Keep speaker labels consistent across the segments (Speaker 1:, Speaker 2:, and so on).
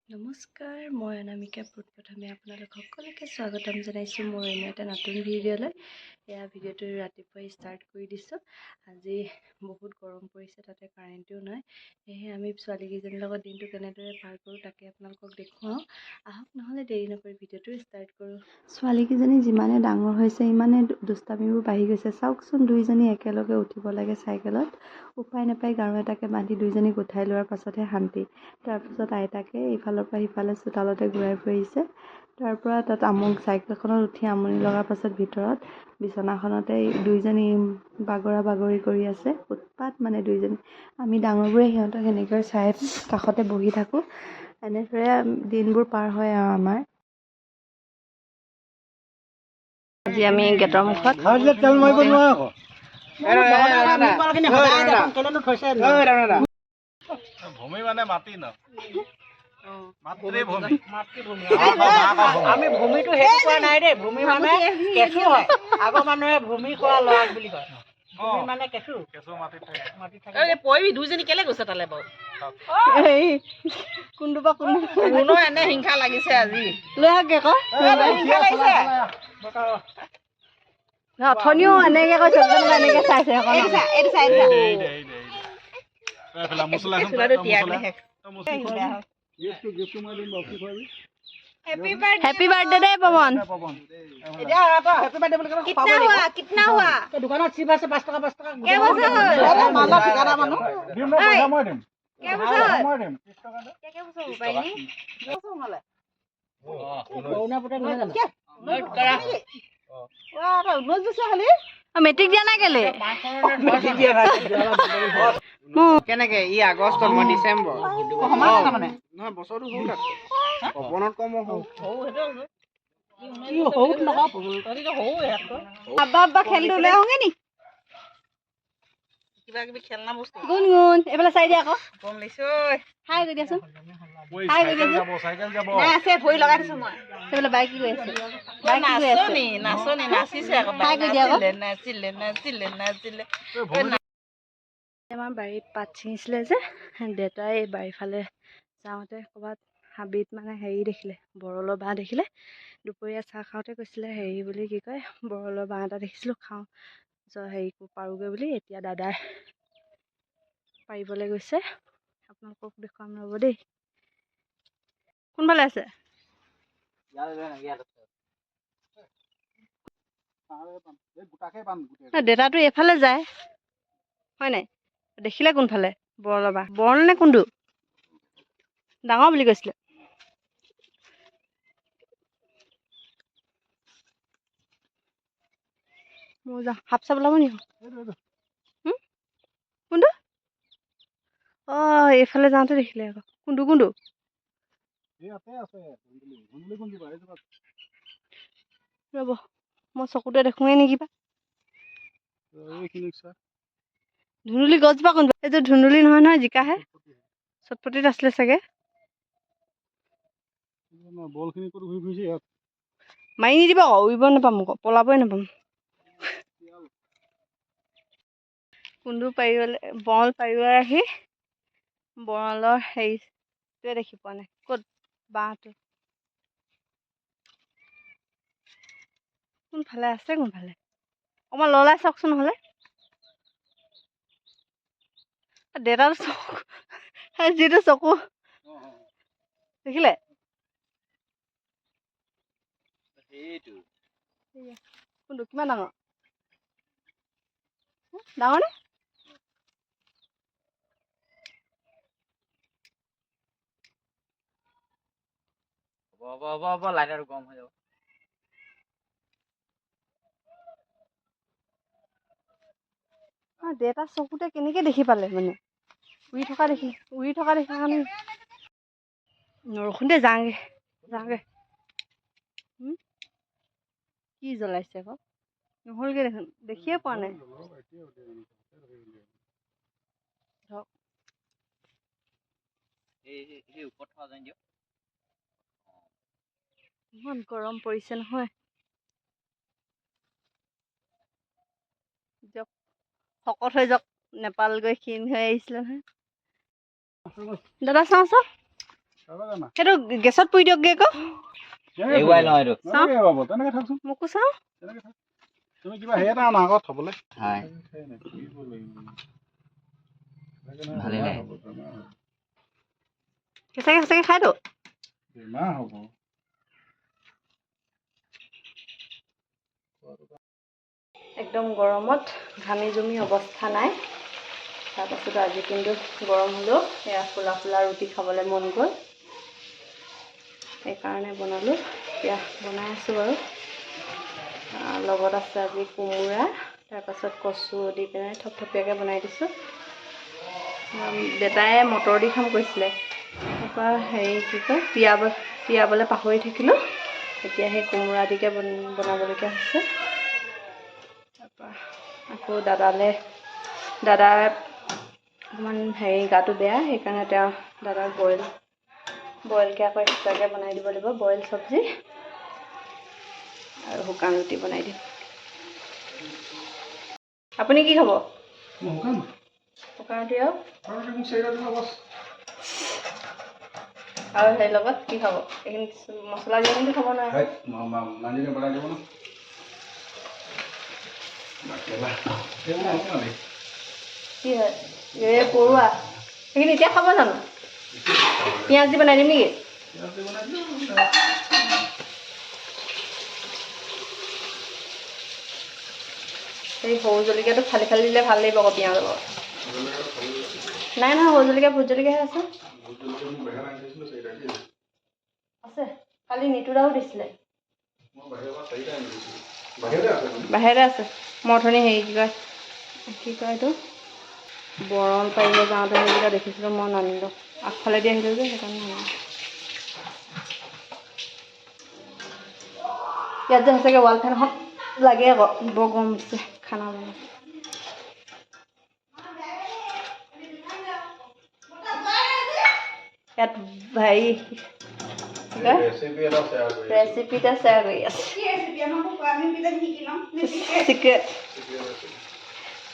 Speaker 1: নমস্কাৰ, মই অনামিকা পোনপ্ৰথমে আপোনালোক সকলোকে স্বাগতম জনাইছোঁ মোৰ অন্য এটা নতুন ভিডিঅ'লৈ। এয়া ভিডিঅ'টো ৰাতিপুৱাই ষ্টাৰ্ট কৰি দিছোঁ। আজি বহুত গৰম পৰিছে, তাতে কাৰেণ্টও নাই। সেয়েহে আমি ছোৱালীকেইজনীৰ লগত দিনটো কেনেদৰে পাৰ কৰোঁ তাকে আপোনালোকক দেখুৱাওঁ। আহক নহ'লে দেৰি নকৰি ভিডিঅ'টো ষ্টাৰ্ট কৰোঁ। ছোৱালীকেইজনী যিমানে ডাঙৰ হৈছে ইমানে দুষ্টামিবোৰ বাঢ়ি গৈছে। চাওকচোন, দুইজনী একেলগে উঠিব লাগে চাইকেলত। উপায় নাপায় গাৰু এটাকে বান্ধি দুইজনীক উঠাই লোৱাৰ পাছতহে শান্তি। তাৰপিছত আইতাকে ইফালৰ পৰা সিফালে চোতালতে ঘূৰাই ফুৰিছে। তাৰপৰা তাত চাইকেলখনত উঠি আমনি লগাৰ পাছত ভিতৰত বিচনাখনতে দুইজনী বাগৰা বাগৰি কৰি আছে। উৎপাত মানে দুইজনী। আমি ডাঙৰবোৰে সিহঁতক সেনেকৈ চাই কাষতে বহি থাকোঁ। এনেদৰে দিনবোৰ পাৰ হয় আৰু আমাৰ। আজি আমি গেটৰ মুখত
Speaker 2: ভূমি মানে মাটি ন মাতৃভূমি
Speaker 3: আমি ভূমিটো সেইটো কোৱা নাই দেই। ভূমি মানে কেঁচু হয়। আগৰ মানুহে ভূমি খোৱা ল'ৰা বুলি কয়। ভূমি মানে কেঁচু মাটিত থাকে। পঢ়ি দুইজনী কেলে গৈছে তালে বাৰু?
Speaker 1: কোনটো বা কোনটো
Speaker 3: কোনৰ এনে হিংসা লাগিছে আজি।
Speaker 1: লৈ আহক আকৌ।
Speaker 3: হিংসা লাগিছে।
Speaker 1: অথনিও এনেকে কৈছে, এনেকে চাইছে হেপী বাৰ্থডে দেই পৱন।
Speaker 3: দোকানত চিপ আছে 5 টকা 5 টকা।
Speaker 1: মেট্ৰিক দিয়া নাই কেলে?
Speaker 4: কেনেকে ই আগষ্টত মই ডিচেম্বৰ নহয় বছৰটো সৰু পৱনত কম
Speaker 1: আব্বা খেলটো ওলাই আহোগে নি?
Speaker 3: কিবা কিবি খেলনা বস্তু
Speaker 1: গুণগুণ এইফালে চাই দিয়া আকৌ।
Speaker 3: গম লৈছো।
Speaker 1: হাই কৰি দিয়াচোন।
Speaker 2: চাইকেল যাব
Speaker 3: নাই আছে, ভৰি লগাই দিছো মই।
Speaker 1: সেইফালে বাইক কি কৰি আছে?
Speaker 3: নাচনী নাচিছে আকৌ।
Speaker 1: হাই কৰি দিয়া আকৌ।
Speaker 3: নাচিলে।
Speaker 1: আমাৰ বাৰীত পাত ছিঙিছিলে যে, দেউতাই এই বাৰীফালে যাওঁতে ক'ৰবাত হাবিত মানে হেৰি দেখিলে, বৰলৰ বাঁহ দেখিলে। দুপৰীয়া চাহ খাওঁতে কৈছিলে হেৰি বুলি কি কয়, বৰলৰ বাঁহ এটা দেখিছিলোঁ, খাওঁ হেৰি পাৰোঁগৈ বুলি। এতিয়া দাদাই পাৰিবলৈ গৈছে, আপোনালোকক দেখুৱাম ৰ'ব দেই। কোনফালে আছে? দেউতাটো এইফালে যায় হয় নাই? দেখিলে কোনফালে? বৰলৰ বাঁহ। বৰল নে কোনটো? ডাঙৰ বুলি কৈছিলে। মই যাওঁ, সাপ চাপ ওলাব নি? কোনটো? এইফালে যাওঁতে দেখিলে আকৌ। কোনটো? ৰ'ব, মই চকুতে দেখোঁৱে নেকি বা। ধুন্দুলি গছজোপা কোনটো? এইযোৰ ধুন্দুলি নহয়, জিকাহে। চটপটিত আছিলে চাগে। মাৰি নিদিব আকৌ, উৰিব নাপাম আকৌ, পলাবই নাপাম। বৰল পাৰিবলৈ আহি বৰলৰ হেৰিটোৱে দেখি পোৱা নাই। ক'ত বাঁহটো? কোনফালে আছে কোনফালে? অকণমান লৰাই চাওকচোন নহ'লে। দেউতাৰ যিটো চকু দেখিলে? কোনটো কিমান ডাঙৰ? ডাঙৰ নে?
Speaker 4: হ'ব লাইটাৰটো গৰম হৈ যাব।
Speaker 1: দেউতাৰ চকুতে কেনেকে দেখি পালে মানে? উৰি থকা দেখা কাৰণে নৰখোন দে, যাওঁগে। কি জ্বলাইছে আকৌ? নহ'লগে দেখোন, দেখিয়ে পোৱা নাই। ইমান গৰম পৰিছে নহয়। যাওক, শকত হৈ যাওক। নেপাল গৈ ক্ষীণ হৈ আহিছিলে নহয়। দাদা চাওঁ। সেইটো গেছত পুৰি দিয়কগৈ আকৌ
Speaker 2: এৱাই লওঁ এইটো নালাগে বাবু তেনেকৈ থাকচোন
Speaker 1: মোকো চাওঁ
Speaker 2: তেনেকৈ থাক তুমি কিবা হেৰি এটা আনা আগত থ'বলৈ
Speaker 4: হয় ভালেই নাই
Speaker 1: সঁচাকৈ সঁচাকৈ খাইতো
Speaker 2: বেমাৰ হ'ব
Speaker 1: একদম গৰমত ঘামি জুমি অৱস্থা নাই তাৰপাছত আজি কিন্তু গৰম হ'লেও এয়া ফুলা ফুলা ৰুটি খাবলৈ মন গ'ল সেইকাৰণে বনালোঁ এতিয়া বনাই আছোঁ বাৰু লগত আছে আজি কোমোৰা তাৰপাছত কচু দি পিনে থপথপীয়াকৈ বনাই দিছোঁ দেউতাই মটৰ দি খাম কৈছিলে তাৰপৰা হেৰি কি কয় তিয়াবলৈ পাহৰি থাকিলোঁ এতিয়া সেই কোমোৰা দিকে বনাবলগীয়া হৈছে তাৰপৰা আকৌ দাদাৰ অকণমান হেৰি গাটো বেয়া সেইকাৰণে তেওঁ দাদাক বইলকৈ আকৌ এক্সট্ৰাকৈ বনাই দিব লাগিব বইল চব্জি আৰু শুকান ৰুটি বনাই দিম আপুনি কি খাব শুকান ৰুটি আৰু সেই লগত কি খাব এইখিনি মছলা দিয়া কিন্তু খাব নোৱাৰে কি হয় এই পৰুৱা সেইখিনি এতিয়া খাব জানো পিঁয়াজ দি বনাই দিম নেকি এই সৰু জলকীয়াটো ফালি ফালি দিলে ভাল লাগিব আকৌ পিঁয়াজৰ লগত নাই নহয় সৰু জলকীয়া ভোট জলকীয়াহে আছে আছে কালি নিতুৰাও দিছিলে বাহিৰতে আছে মই অথনি হেৰি কি কয় এইটো বৰণ পাৰিব যাওঁতে সেইকেইটা দেখিছিলোঁ মই নানিলোঁ আগফালে দি আহিলোঁ যে সেইকাৰণে নানিলোঁ ইয়াত যে সঁচাকৈ ৱাল ফেন এখন লাগে আকৌ বৰ গৰম উঠিছে খানা বনাই ইয়াত হেৰি ৰেচিপি এটা শ্বেয়াৰ কৰি আছে চিক্ৰেট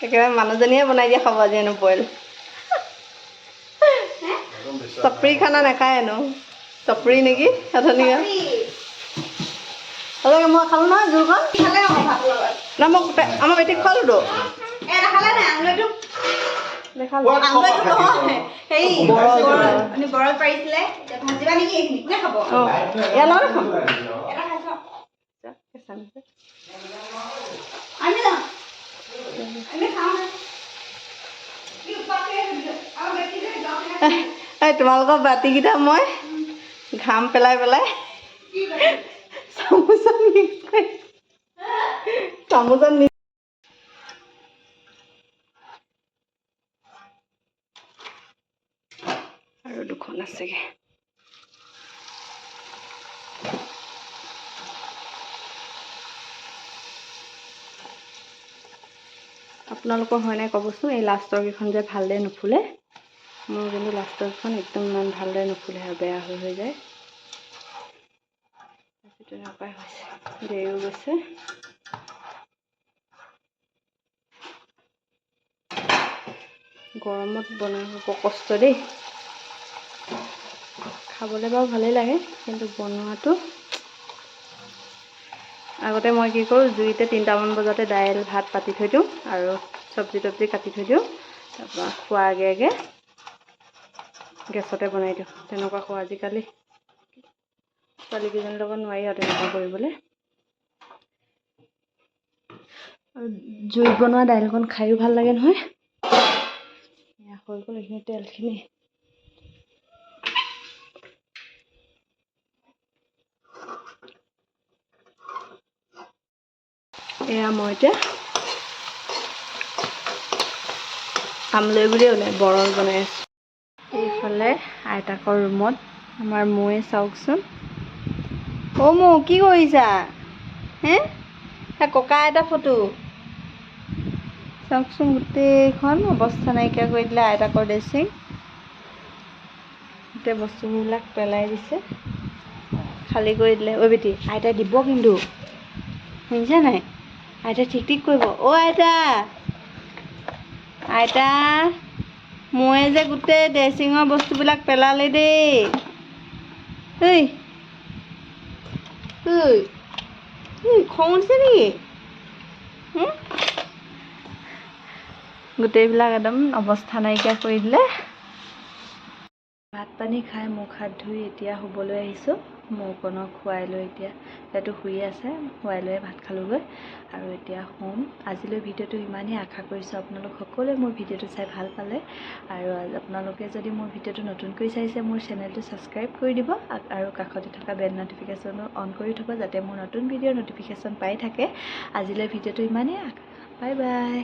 Speaker 1: একেবাৰে মানুহজনীয়ে বনাই দিয়া খাব আজি হেনো বইল চপৰি খানা নাখায় হেনো চপৰি নেকি অথনি সঁচাকৈ মই খালোঁ নহয় জোৰকণ নাই মই আমাৰ বেটিক খোৱালোতো
Speaker 5: বৰল পাৰিছিলে ভাজিবা নেকি এইখিনি কোনে খাব
Speaker 1: ইয়াৰ লগত খাম
Speaker 5: আমি যাওঁ আমি খাওঁ
Speaker 1: এই তোমালোকৰ বাতিকেইটা মই ঘাম পেলাই চামুচত মিক্স কৰি চামুচত মিক্স আৰু দুখন আছেগে আপোনালোকৰ হয় নাই ক'বচোন এই লাষ্টৰ কেইখন যে ভালদৰে নুফুলে মোৰ কিন্তু লাষ্টৰ কেইখন একদম ইমান ভালদৰে নুফুলে আৰু বেয়া হৈ যায় তেনেকুৱাই হৈছে দেৰিও গৈছে গৰমত বনাই বৰ কষ্ট দেই খাবলৈ বাৰু ভালেই লাগে কিন্তু বনোৱাটো আগতে মই কি কৰোঁ জুইতে 3টামান বজাতে দাইল ভাত পাতি থৈ দিওঁ আৰু চব্জি তব্জি কাটি থৈ দিওঁ তাৰপৰা খোৱাৰ আগে আগে গেছতে বনাই দিওঁ তেনেকুৱা খোৱা আজিকালি ছোৱালীকেইজনীৰ লগত নোৱাৰি আৰু তেনেকুৱা কৰিবলৈ আৰু জুইত বনোৱা দাইলকণ খায়ো ভাল লাগে নহয় এয়া হৈ গ'ল এইখিনি তেলখিনি এয়া মই এতিয়া আমলৈ বুলি ওলাই বৰল বনাই আছোঁ এইফালে আইতাকৰ ৰুমত আমাৰ মৌয়ে চাওকচোন অ' মৌ কি কৰিছা হে ককা আইতা ফটো চাওকচোন গোটেইখন অৱস্থা নাইকিয়া কৰি দিলে আইতাকৰ ড্ৰেছিং গোটেই বস্তুবিলাক পেলাই দিছে খালী কৰি দিলে ঐ বেটি আইতাই দিব কিন্তু শুনিছা নাই আইতাই ঠিক ঠিক কৰিব অ' আইতা ময়ে যে গোটেই ড্ৰেছিঙৰ বস্তুবিলাক পেলালে দেই এই খং উঠিছে নেকি গোটেইবিলাক একদম অৱস্থা নাইকিয়া কৰি দিলে ভাত পানী খাই মুখ হাত ধুই এতিয়া শুবলৈ আহিছোঁ মৌকণক খুৱাই লৈ এতিয়া এইটো শুই আছে খুৱাই লৈ ভাত খালোঁগৈ আৰু এতিয়া শুম আজিলৈ ভিডিঅ'টো ইমানেই আশা কৰিছোঁ আপোনালোক সকলোৱে মোৰ ভিডিঅ'টো চাই ভাল পালে আৰু আপোনালোকে যদি মোৰ ভিডিঅ'টো নতুনকৈ চাইছে মোৰ চেনেলটো ছাবস্ক্ৰাইব কৰি দিব আৰু কাষতে থকা বেল নটিফিকেশ্যনো অন কৰি থ'ব যাতে মোৰ নতুন ভিডিঅ'ৰ নটিফিকেশ্যন পাই থাকে আজিলৈ ভিডিঅ'টো ইমানেই বাই বাই